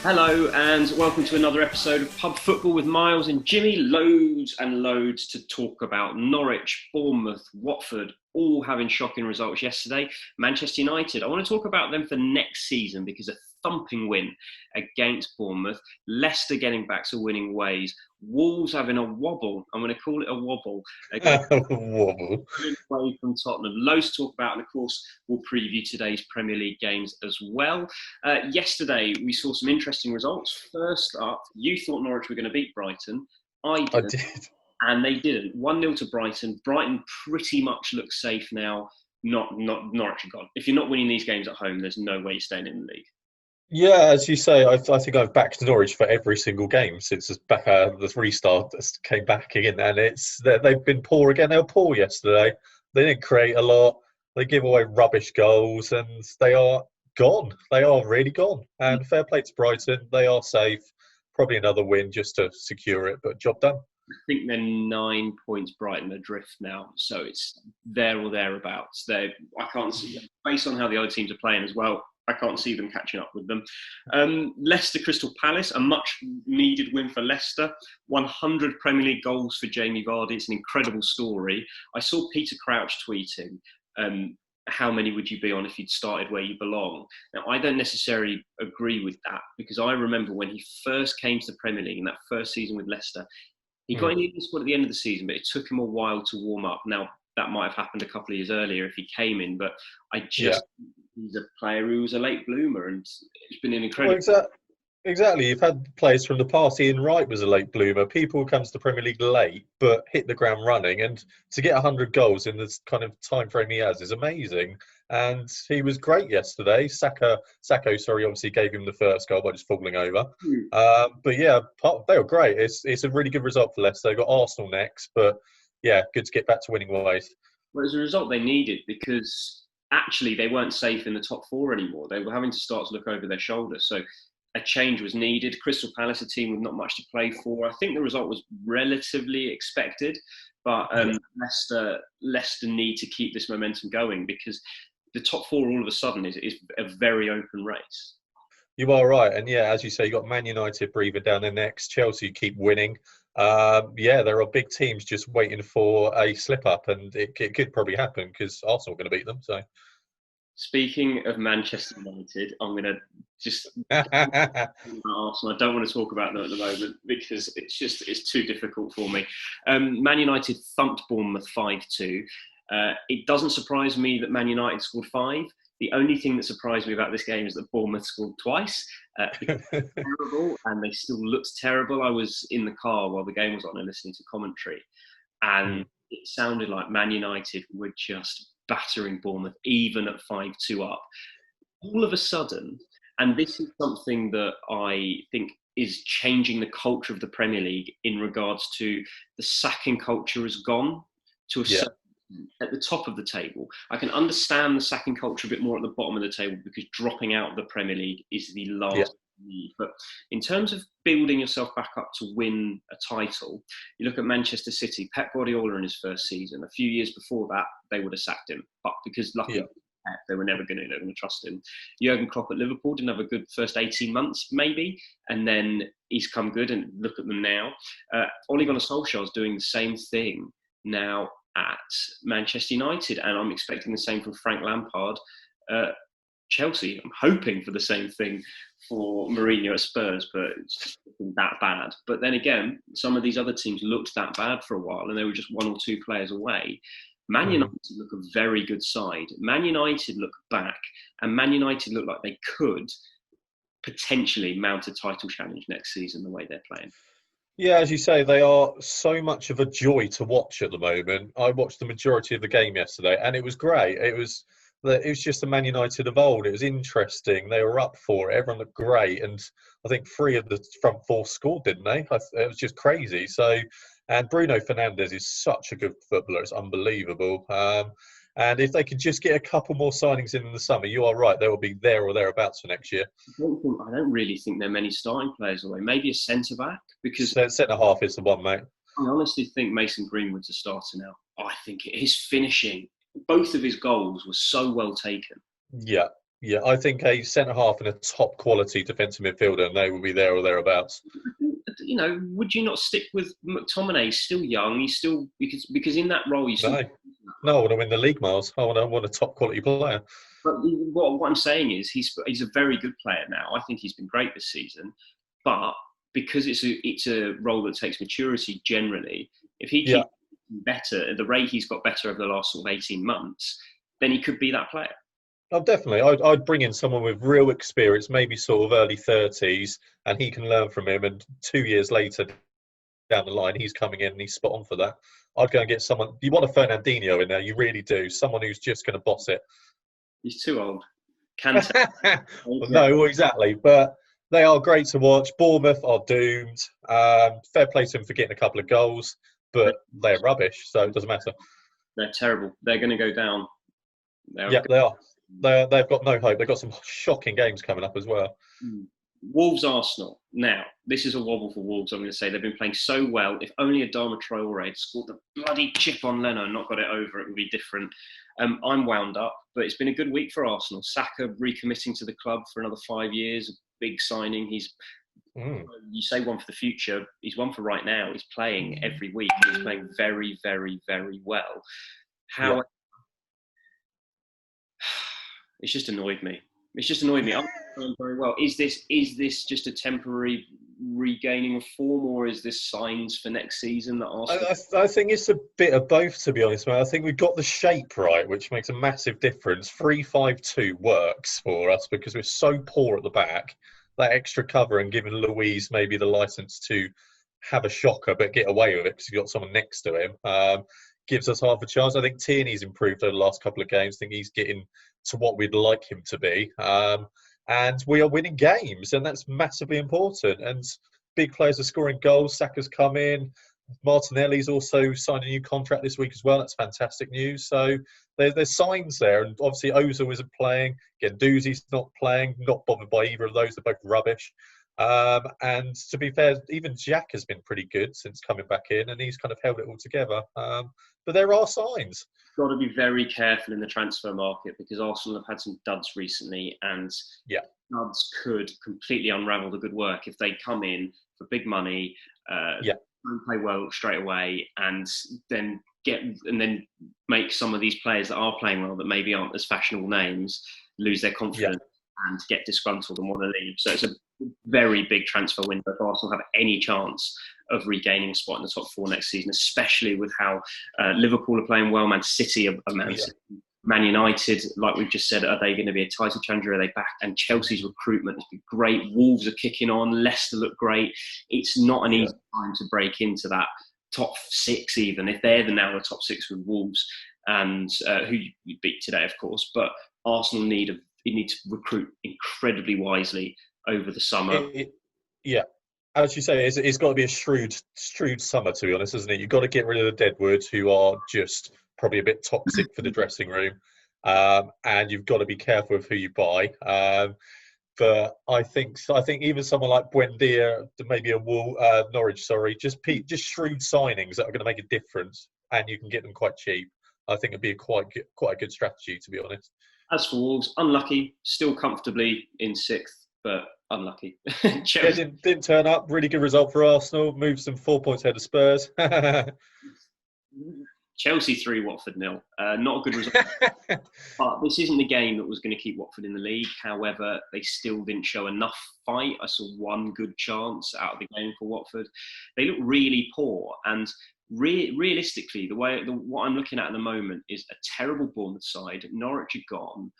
Hello and welcome to another episode of Pub Football with Miles and Jimmy. Loads and loads to talk about. Norwich, Bournemouth, Watford, all having shocking results yesterday. Manchester United, I want to talk about them for next season because a thumping win against Bournemouth. Leicester getting back to winning ways. Wolves having a wobble. I'm going to call it a wobble. Wobble. Away from Tottenham. Loads to talk about, and of course, we'll preview today's Premier League games as well. Yesterday, we saw some interesting results. First up, you thought Norwich were going to beat Brighton. I I didn't, did. and they didn't. 1-0 to Brighton. Brighton pretty much looks safe now. Not Norwich are gone. If you're not winning these games at home, there's no way you're staying in the league. Yeah, as you say, I think I've backed Norwich for every single game since the restart came back again, and they've been poor again. They were poor yesterday. They didn't create a lot. They give away rubbish goals, and they are gone. They are really gone. And fair play to Brighton. They are safe. Probably another win just to secure it, but job done. I think they're 9 points Brighton adrift now, so it's there or thereabouts. I can't see, based on how the other teams are playing as well, I can't see them catching up with them. Leicester Crystal Palace, a much needed win for Leicester. 100 Premier League goals for Jamie Vardy. It's an incredible story. I saw Peter Crouch tweeting, how many would you be on if you'd started where you belong? Now, I don't necessarily agree with that because I remember when he first came to the Premier League in that first season with Leicester, he got in the squad at the end of the season, but it took him a while to warm up. Now, that might have happened a couple of years earlier if he came in, but Yeah. he's a player who was a late bloomer, and it's been an Well, incredible. exactly. You've had players from the past. Ian Wright was a late bloomer. People who come to the Premier League late, but hit the ground running. And to get 100 goals in this kind of time frame he has is amazing. And he was great yesterday. Sacco, sorry, obviously gave him the first goal by just falling over. But yeah, they were great. It's a really good result for Leicester. They've got Arsenal next, but yeah, good to get back to winning ways. Well, as a result, they needed because actually they weren't safe in the top four anymore. They were having to start to look over their shoulder. So a change was needed. Crystal Palace, a team with not much to play for. I think the result was relatively expected, but Leicester need to keep this momentum going because the top four all of a sudden is a very open race. You are right, and yeah, as you say, you got Man United breathing down their necks. Chelsea keep winning. Yeah, there are big teams just waiting for a slip up, and it could probably happen because Arsenal are going to beat them. So, Speaking of Manchester United, I'm going to just Arsenal. I don't want to talk about them at the moment because it's too difficult for me. Man United thumped Bournemouth 5-2. It doesn't surprise me that Man United scored 5. The only thing that surprised me about this game is that Bournemouth scored twice. Terrible, and they still looked terrible. I was in the car while the game was on and listening to commentary, and it sounded like Man United were just battering Bournemouth, even at 5-2 up. All of a sudden, and this is something that I think is changing the culture of the Premier League in regards to the sacking culture has gone to a certain at the top of the table. I can understand the sacking culture a bit more at the bottom of the table because dropping out of the Premier League is the last need. But in terms of building yourself back up to win a title, you look at Manchester City, Pep Guardiola in his first season. A few years before that, they would have sacked him. But because luckily, they were never going to trust him. Jurgen Klopp at Liverpool didn't have a good first 18 months, maybe, and then he's come good, and look at them now. Ole Gunnar Solskjaer is doing the same thing now at Manchester United, and I'm expecting the same from Frank Lampard at Chelsea. I'm hoping for the same thing for Mourinho at Spurs, but it's just that bad. But then again, some of these other teams looked that bad for a while, and they were just one or two players away. Man United look a very good side. Man United look back, and Man United look like they could potentially mount a title challenge next season the way they're playing. Yeah, as you say, they are so much of a joy to watch at the moment. I watched the majority of the game yesterday, and it was great. It was just the Man United of old. It was interesting. They were up for it. Everyone looked great, and I think 3 of the front 4 scored, didn't they? It was just crazy. So, and Bruno Fernandes is such a good footballer. It's unbelievable. And if they could just get a couple more signings in the summer, you are right. They will be there or thereabouts for next year. I don't really think there are many starting players away. Maybe a centre back because Centre half is the one, mate. I honestly think Mason Greenwood's a starter now. I think his finishing, both of his goals were so well taken. Yeah. Yeah, I think a centre half and a top quality defensive midfielder, and they will be there or thereabouts. Would you not stick with McTominay? He's still young. He's still because in that role, you still. No, no, I want to win the league, Miles. I want a top quality player. But what I'm saying is he's a very good player now. I think he's been great this season, but because it's a role that takes maturity generally. If he keeps better at the rate he's got better over the last sort of 18 months, then he could be that player. Oh, definitely. I'd bring in someone with real experience, maybe sort of early 30s, and he can learn from him. And 2 years later, down the line, he's coming in and he's spot on for that. I'd go and get someone. You want a Fernandinho in there, you really do. Someone who's just going to boss it. He's too old. Can't. No, exactly. But they are great to watch. Bournemouth are doomed. Fair play to them for getting a couple of goals, but they're rubbish, so it doesn't matter. They're terrible. They're going to go down. Yeah, they are. They've got no hope. They've got some shocking games coming up as well. Wolves Arsenal. Now, this is a wobble for Wolves, I'm going to say. They've been playing so well. If only Adama Traore had scored the bloody chip on Leno and not got it over, it would be different. I'm wound up, but it's been a good week for Arsenal. Saka recommitting to the club for another 5 years. A big signing. He's, you say one for the future. He's one for right now. He's playing every week. And he's playing very, very, very well. It's just annoyed me. I'm playing very well. Is this just a temporary regaining of form, or is this signs for next season that Arsenal? I think it's a bit of both, to be honest, man. I think we've got the shape right, which makes a massive difference. 3-5-2 works for us because we're so poor at the back. That extra cover and giving Luiz maybe the license to have a shocker but get away with it because you've got someone next to him gives us half a chance. I think Tierney's improved over the last couple of games. I think he's getting to what we'd like him to be. And we are winning games, and that's massively important. And big players are scoring goals. Saka's come in. Martinelli's also signed a new contract this week as well. That's fantastic news. So there's signs there. And obviously Ozil isn't playing. Guendouzi's not playing. Not bothered by either of those. They're both rubbish. And to be fair, even Jack has been pretty good since coming back in, and he's kind of held it all together. But there are signs. Got to be very careful in the transfer market because Arsenal have had some duds recently, and duds could completely unravel the good work if they come in for big money, play well straight away, and then make some of these players that are playing well that maybe aren't as fashionable names lose their confidence and get disgruntled and want to leave. So it's a very big transfer window if Arsenal have any chance of regaining a spot in the top four next season, especially with how Liverpool are playing well, Man City are Man United, like we've just said, are they going to be a title challenger? Are they back? And Chelsea's recruitment has been great. Wolves are kicking on. Leicester look great. It's not an easy time to break into that top six, even if they're now the top six with Wolves, and who you beat today, of course. But Arsenal need to recruit incredibly wisely over the summer. As you say, it's got to be a shrewd summer, to be honest, isn't it? You've got to get rid of the deadwood, who are just probably a bit toxic for the dressing room, and you've got to be careful with who you buy. But I think even someone like Buendia, maybe Norwich, just shrewd signings that are going to make a difference, and you can get them quite cheap. I think it'd be quite a good strategy, to be honest. As for Wolves, unlucky, still comfortably in sixth, but unlucky. Didn't turn up. Really good result for Arsenal. Moves them 4 points ahead of Spurs. Chelsea 3, Watford 0. Not a good result. But this isn't the game that was going to keep Watford in the league. However, they still didn't show enough fight. I saw one good chance out of the game for Watford. They look really poor. And realistically, what I'm looking at the moment is a terrible Bournemouth side. Norwich are gone.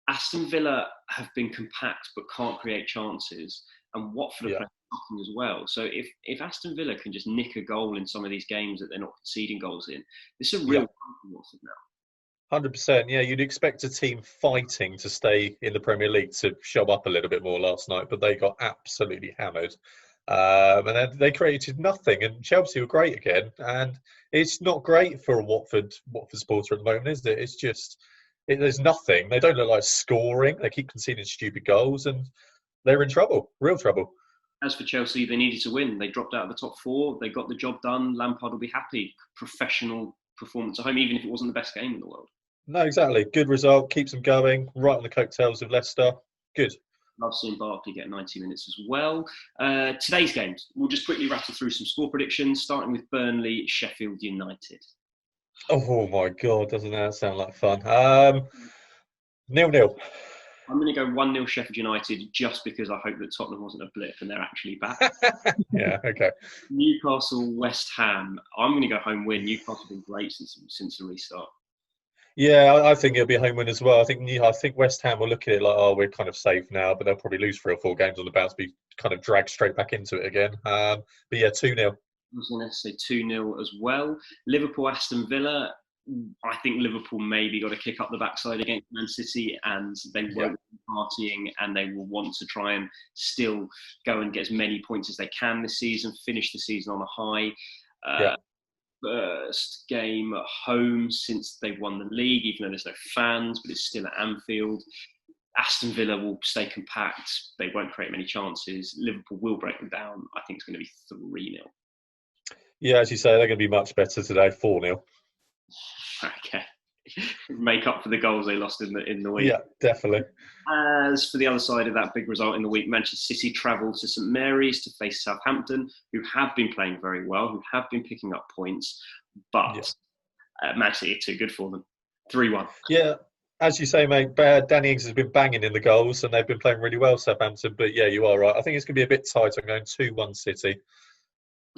Aston Villa have been compact but can't create chances. And Watford are playing shocking as well. So if Aston Villa can just nick a goal in some of these games that they're not conceding goals in, this is a real problem for Watford now. 100%. Yeah, you'd expect a team fighting to stay in the Premier League to show up a little bit more last night, but they got absolutely hammered. And then they created nothing. And Chelsea were great again. And it's not great for a Watford supporter at the moment, is it? It's just there's nothing. They don't look like scoring. They keep conceding stupid goals, and they're in trouble, real trouble. As for Chelsea, they needed to win. They dropped out of the top four. They got the job done. Lampard will be happy. Professional performance at home, even if it wasn't the best game in the world. No, exactly. Good result. Keeps them going. Right on the coattails of Leicester. Good. Love seeing Barkley get 90 minutes as well. Today's games, we'll just quickly rattle through some score predictions, starting with Burnley, Sheffield United. Oh my God, doesn't that sound like fun? 0-0. I'm going to go 1-0 Sheffield United just because I hope that Tottenham wasn't a blip and they're actually back. Yeah, okay. Newcastle, West Ham. I'm going to go home win. Newcastle have been great since the restart. Yeah, I think it'll be a home win as well. I think West Ham will look at it like, oh, we're kind of safe now, but they'll probably lose 3 or 4 games on the bounce, be kind of dragged straight back into it again. But yeah, 2-0. I was going to say 2-0 as well. Liverpool, Aston Villa. I think Liverpool maybe got to kick up the backside against Man City, and they won't be partying, and they will want to try and still go and get as many points as they can this season, finish the season on a high. First game at home since they won the league, even though there's no fans, but it's still at Anfield. Aston Villa will stay compact. They won't create many chances. Liverpool will break them down. I think it's going to be 3-0. Yeah, as you say, they're going to be much better today, 4-0. Okay. Make up for the goals they lost in the week. Yeah, definitely. As for the other side of that big result in the week, Manchester City travel to St Mary's to face Southampton, who have been playing very well, who have been picking up points, but Man City are too good for them. 3-1. Yeah, as you say, mate, Danny Ings has been banging in the goals and they've been playing really well, Southampton. But yeah, you are right. I think it's going to be a bit tight. I'm going 2-1 City.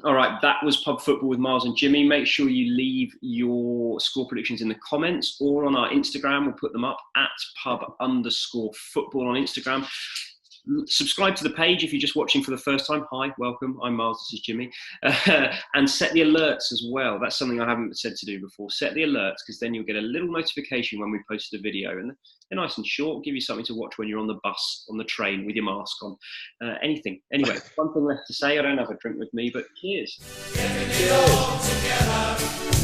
All right, that was Pub Football with Miles and Jimmy. Make sure you leave your score predictions in the comments or on our Instagram. We'll put them up at pub_football on Instagram. Subscribe to the page if you're just watching for the first time. Hi, welcome. I'm Miles, this is Jimmy. And set the alerts as well. That's something I haven't said to do before. Set the alerts, because then you'll get a little notification when we post a video. And they're nice and short, give you something to watch when you're on the bus, on the train, with your mask on. Anything. Anyway, one thing left to say. I don't have a drink with me, but cheers. Cheers.